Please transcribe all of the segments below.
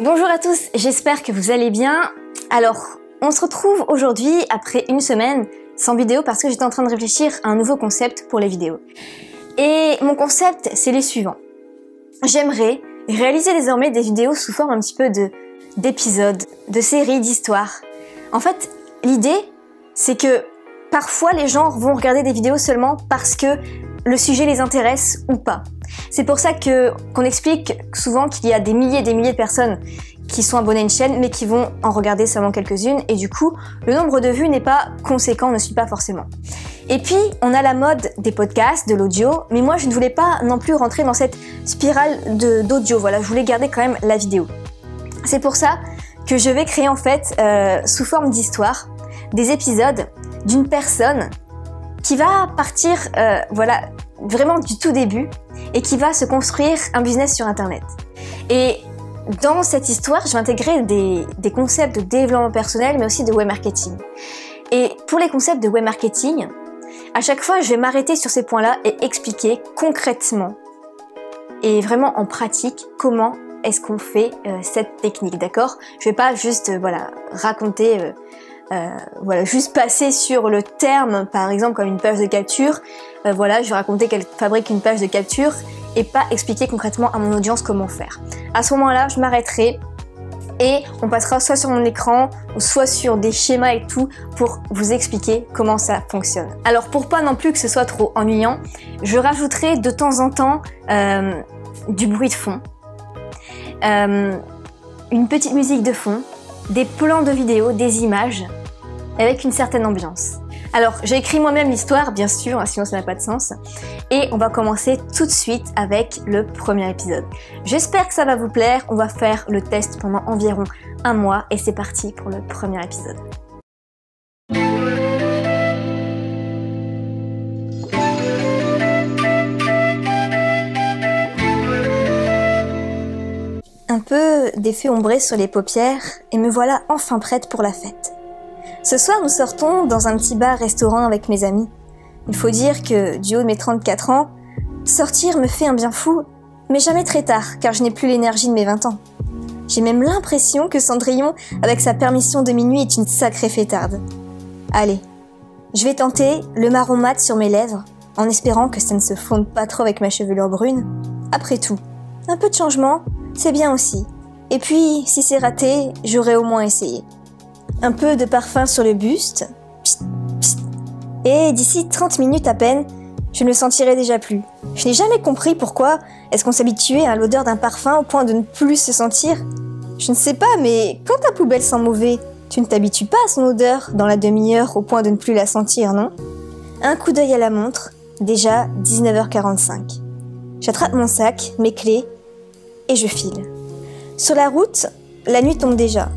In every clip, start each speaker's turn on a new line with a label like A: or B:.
A: Bonjour à tous, j'espère que vous allez bien. Alors, on se retrouve aujourd'hui après une semaine sans vidéo parce que j'étais en train de réfléchir à un nouveau concept pour les vidéos. Et mon concept, c'est les suivants. J'aimerais réaliser désormais des vidéos sous forme un petit peu d'épisodes, de séries, d'histoires. En fait, l'idée, c'est que parfois les gens vont regarder des vidéos seulement parce que le sujet les intéresse ou pas. C'est pour ça qu'on explique souvent qu'il y a des milliers et des milliers de personnes qui sont abonnées à une chaîne mais qui vont en regarder seulement quelques-unes et du coup le nombre de vues n'est pas conséquent, ne suit pas forcément. Et puis on a la mode des podcasts, de l'audio, mais moi je ne voulais pas non plus rentrer dans cette spirale d'audio, voilà, je voulais garder quand même la vidéo. C'est pour ça que je vais créer en fait sous forme d'histoire des épisodes d'une personne qui va partir voilà, vraiment du tout début et qui va se construire un business sur internet. Et dans cette histoire, je vais intégrer des concepts de développement personnel mais aussi de web marketing. Et pour les concepts de web marketing, à chaque fois je vais m'arrêter sur ces points-là et expliquer concrètement et vraiment en pratique comment est-ce qu'on fait cette technique, d'accord? Je vais pas juste voilà, raconter voilà, juste passer sur le terme, par exemple comme une page de capture, voilà, je vais raconter qu'elle fabrique une page de capture et pas expliquer concrètement à mon audience comment faire. À ce moment-là, je m'arrêterai et on passera soit sur mon écran ou soit sur des schémas et tout pour vous expliquer comment ça fonctionne. Alors pour pas non plus que ce soit trop ennuyant, je rajouterai de temps en temps du bruit de fond, une petite musique de fond, des plans de vidéo, des images, avec une certaine ambiance. Alors, j'ai écrit moi-même l'histoire, bien sûr, sinon ça n'a pas de sens. Et on va commencer tout de suite avec le premier épisode. J'espère que ça va vous plaire, on va faire le test pendant environ un mois, et c'est parti pour le premier épisode. Un peu d'effet ombré sur les paupières et me voilà enfin prête pour la fête. Ce soir, nous sortons dans un petit bar-restaurant avec mes amis. Il faut dire que, du haut de mes 34 ans, sortir me fait un bien fou, mais jamais très tard, car je n'ai plus l'énergie de mes 20 ans. J'ai même l'impression que Cendrillon, avec sa permission de minuit, est une sacrée fêtarde. Allez, je vais tenter le marron mat sur mes lèvres, en espérant que ça ne se fonde pas trop avec ma chevelure brune. Après tout, un peu de changement, c'est bien aussi. Et puis, si c'est raté, j'aurais au moins essayé. Un peu de parfum sur le buste. Psst, psst. Et d'ici 30 minutes à peine, je ne le sentirai déjà plus. Je n'ai jamais compris pourquoi est-ce qu'on s'habituait à l'odeur d'un parfum au point de ne plus se sentir. Je ne sais pas, mais quand ta poubelle sent mauvais, tu ne t'habitues pas à son odeur dans la demi-heure au point de ne plus la sentir, non? Un coup d'œil à la montre, déjà 19h45. J'attrape mon sac, mes clés, et je file. Sur la route, la nuit tombe déjà.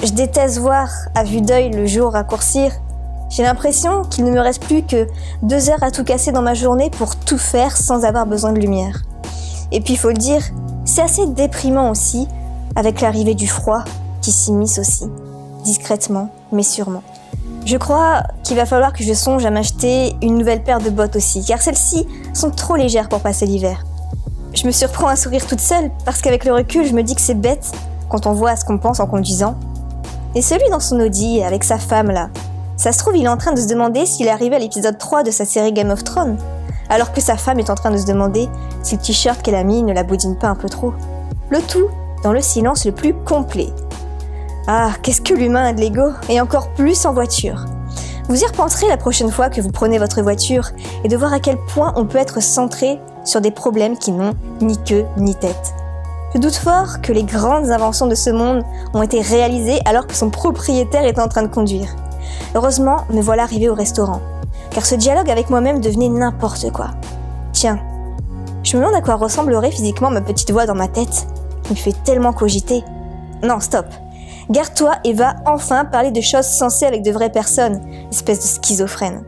A: Je déteste voir à vue d'œil le jour raccourcir. J'ai l'impression qu'il ne me reste plus que 2 heures à tout casser dans ma journée pour tout faire sans avoir besoin de lumière. Et puis il faut le dire, c'est assez déprimant aussi avec l'arrivée du froid qui s'immisce aussi, discrètement mais sûrement. Je crois qu'il va falloir que je songe à m'acheter une nouvelle paire de bottes aussi, car celles-ci sont trop légères pour passer l'hiver. Je me surprends à sourire toute seule parce qu'avec le recul, je me dis que c'est bête quand on voit ce qu'on pense en conduisant. Et celui dans son Audi, avec sa femme là, ça se trouve il est en train de se demander s'il est arrivé à l'épisode 3 de sa série Game of Thrones, alors que sa femme est en train de se demander si le t-shirt qu'elle a mis ne la boudine pas un peu trop. Le tout dans le silence le plus complet. Ah, qu'est-ce que l'humain a de l'ego, et encore plus en voiture. Vous y repenserez la prochaine fois que vous prenez votre voiture et de voir à quel point on peut être centré sur des problèmes qui n'ont ni queue ni tête. Je doute fort que les grandes inventions de ce monde ont été réalisées alors que son propriétaire est en train de conduire. Heureusement, me voilà arrivée au restaurant, car ce dialogue avec moi-même devenait n'importe quoi. Tiens, je me demande à quoi ressemblerait physiquement ma petite voix dans ma tête, qui me fait tellement cogiter. Non, stop. Garde-toi et va enfin parler de choses sensées avec de vraies personnes, espèce de schizophrène.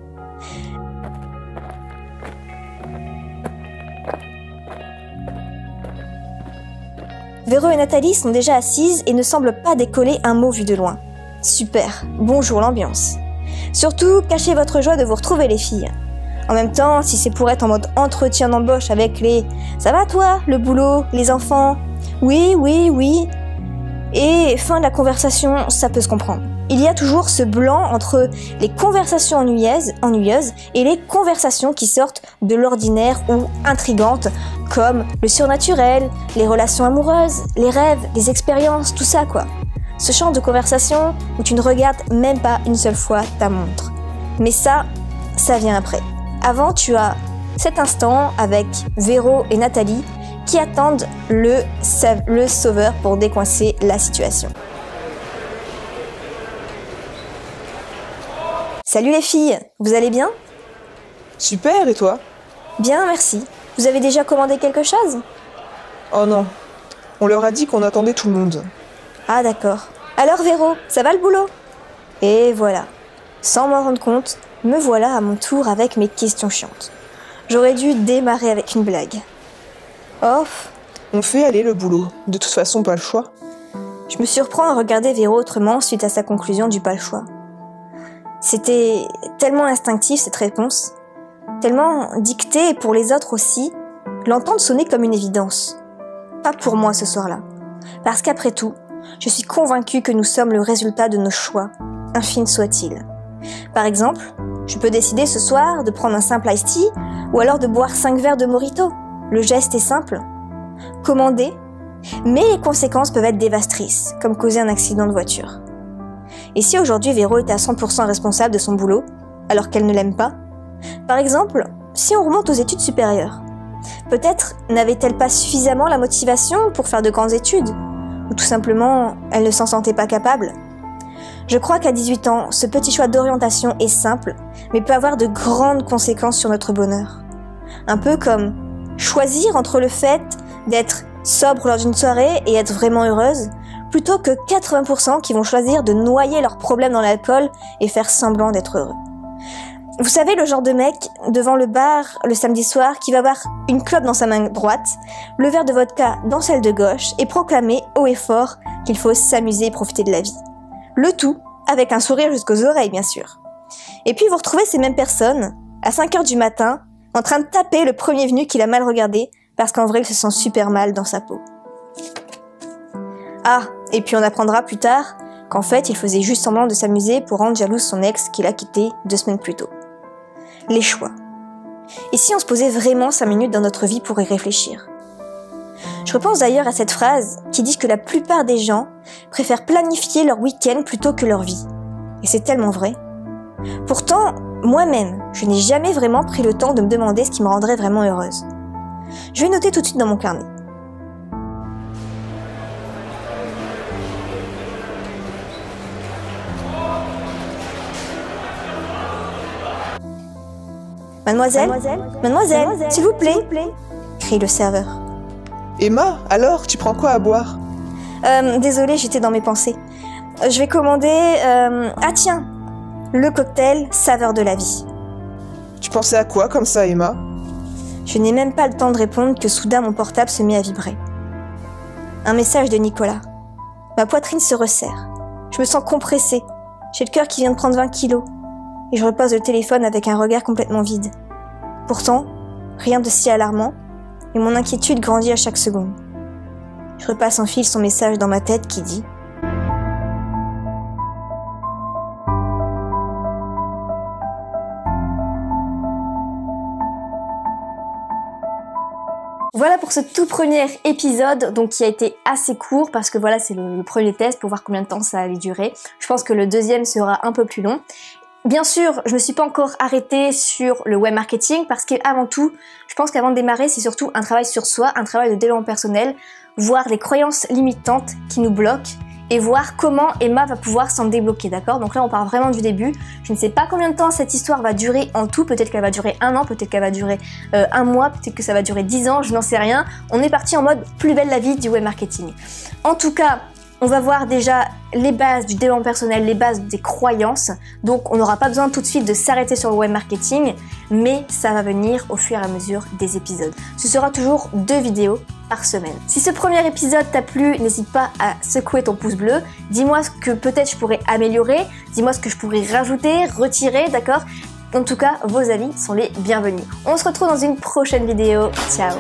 A: Véro et Nathalie sont déjà assises et ne semblent pas décoller un mot vu de loin. Super, bonjour l'ambiance. Surtout, cachez votre joie de vous retrouver les filles. En même temps, si c'est pour être en mode entretien d'embauche avec les « ça va toi, le boulot, les enfants ?» Oui, oui, oui. Et fin de la conversation, ça peut se comprendre. Il y a toujours ce blanc entre les conversations ennuyeuses et les conversations qui sortent de l'ordinaire ou intrigantes, comme le surnaturel, les relations amoureuses, les rêves, les expériences, tout ça quoi. Ce genre de conversation où tu ne regardes même pas une seule fois ta montre. Mais ça vient après. Avant, tu as cet instant avec Véro et Nathalie qui attendent le sauveur pour décoincer la situation. Salut les filles, vous allez bien?
B: Super, et toi?
A: Bien, merci. Vous avez déjà commandé quelque chose?
B: Oh non, on leur a dit qu'on attendait tout le monde.
A: Ah d'accord. Alors Véro, ça va le boulot? Et voilà. Sans m'en rendre compte, me voilà à mon tour avec mes questions chiantes. J'aurais dû démarrer avec une blague. Oh.
B: On fait aller le boulot. De toute façon, pas le choix.
A: Je me surprends à regarder Véro autrement suite à sa conclusion du pas le choix. C'était tellement instinctif cette réponse, tellement dictée pour les autres aussi, l'entendre sonner comme une évidence. Pas pour moi ce soir-là. Parce qu'après tout, je suis convaincue que nous sommes le résultat de nos choix, infimes soient-ils. Par exemple, je peux décider ce soir de prendre un simple iced tea ou alors de boire 5 verres de mojito. Le geste est simple. Commander, mais les conséquences peuvent être dévastatrices, comme causer un accident de voiture. Et si aujourd'hui Véro était à 100% responsable de son boulot, alors qu'elle ne l'aime pas? Par exemple, si on remonte aux études supérieures, peut-être n'avait-elle pas suffisamment la motivation pour faire de grandes études, ou tout simplement, elle ne s'en sentait pas capable. Je crois qu'à 18 ans, ce petit choix d'orientation est simple, mais peut avoir de grandes conséquences sur notre bonheur. Un peu comme choisir entre le fait d'être sobre lors d'une soirée et être vraiment heureuse, plutôt que 80% qui vont choisir de noyer leurs problèmes dans l'alcool et faire semblant d'être heureux. Vous savez, le genre de mec devant le bar le samedi soir qui va avoir une clope dans sa main droite, le verre de vodka dans celle de gauche et proclamer haut et fort qu'il faut s'amuser et profiter de la vie. Le tout avec un sourire jusqu'aux oreilles, bien sûr. Et puis vous retrouvez ces mêmes personnes à 5h du matin en train de taper le premier venu qu'il a mal regardé parce qu'en vrai il se sent super mal dans sa peau. Ah, et puis on apprendra plus tard qu'en fait il faisait juste semblant de s'amuser pour rendre jalouse son ex qu'il a quitté 2 semaines plus tôt. Les choix. Et si on se posait vraiment 5 minutes dans notre vie pour y réfléchir? Je repense d'ailleurs à cette phrase qui dit que la plupart des gens préfèrent planifier leur week-end plutôt que leur vie. Et c'est tellement vrai. Pourtant, moi-même, je n'ai jamais vraiment pris le temps de me demander ce qui me rendrait vraiment heureuse. Je vais noter tout de suite dans mon carnet. Mademoiselle, s'il vous plaît, crie le serveur.
B: Emma, alors, tu prends quoi à boire?
A: Désolée, j'étais dans mes pensées. Je vais commander... Ah tiens, le cocktail saveur de la vie.
B: Tu pensais à quoi comme ça, Emma?
A: Je n'ai même pas le temps de répondre que soudain mon portable se met à vibrer. Un message de Nicolas. Ma poitrine se resserre. Je me sens compressée. J'ai le cœur qui vient de prendre 20 kilos. Et je repose le téléphone avec un regard complètement vide. Pourtant, rien de si alarmant, et mon inquiétude grandit à chaque seconde. Je repasse en fil son message dans ma tête qui dit « Voilà pour ce tout premier épisode, donc qui a été assez court parce que voilà, c'est le premier test pour voir combien de temps ça allait durer. Je pense que le deuxième sera un peu plus long. Bien sûr, je me suis pas encore arrêtée sur le web marketing parce qu'avant tout, je pense qu'avant de démarrer, c'est surtout un travail sur soi, un travail de développement personnel, voir les croyances limitantes qui nous bloquent et voir comment Emma va pouvoir s'en débloquer, d'accord? Donc là, on part vraiment du début. Je ne sais pas combien de temps cette histoire va durer en tout. Peut-être qu'elle va durer 1 an, peut-être qu'elle va durer 1 mois, peut-être que ça va durer 10 ans, je n'en sais rien. On est parti en mode plus belle la vie du web marketing. En tout cas, on va voir déjà les bases du développement personnel, les bases des croyances. Donc on n'aura pas besoin tout de suite de s'arrêter sur le web marketing, mais ça va venir au fur et à mesure des épisodes. Ce sera toujours 2 vidéos par semaine. Si ce premier épisode t'a plu, n'hésite pas à secouer ton pouce bleu. Dis-moi ce que peut-être je pourrais améliorer, dis-moi ce que je pourrais rajouter, retirer, d'accord? En tout cas, vos avis sont les bienvenus. On se retrouve dans une prochaine vidéo. Ciao!